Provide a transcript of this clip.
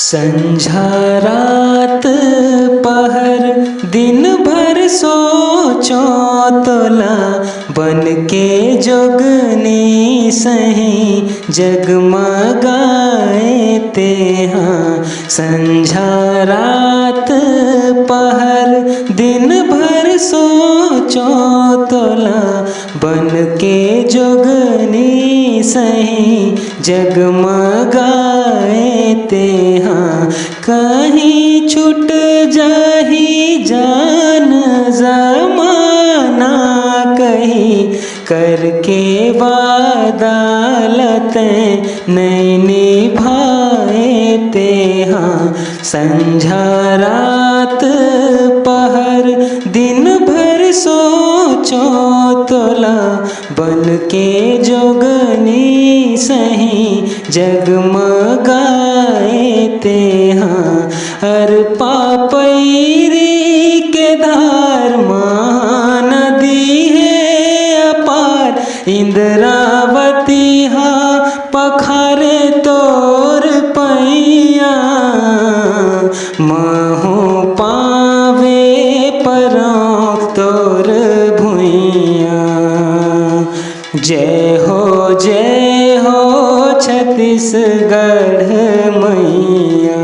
संझा रात पहर दिन भर सोचो तोला, बन के जोगनी सही जगमगाए ते हाँ। संझा रात पहर दिन भर सोचो तोला, बन के जोगनी सही जगमगाए ते हाँ। कहीं छूट जाही जान जमाना, कहीं करके वादालतें नहीं निभाए ते हाँ। संझा रात पहर दिन भर सोचो तोला, बन के जोगनी सही जगमगाए ते हाँ। हर पापैरी के धार महानदी है अपार, इंद्रावती हा पखारे तोर पैया, महू पावे परों तोर भुइया। जय हो छत्तीसगढ़ मैया।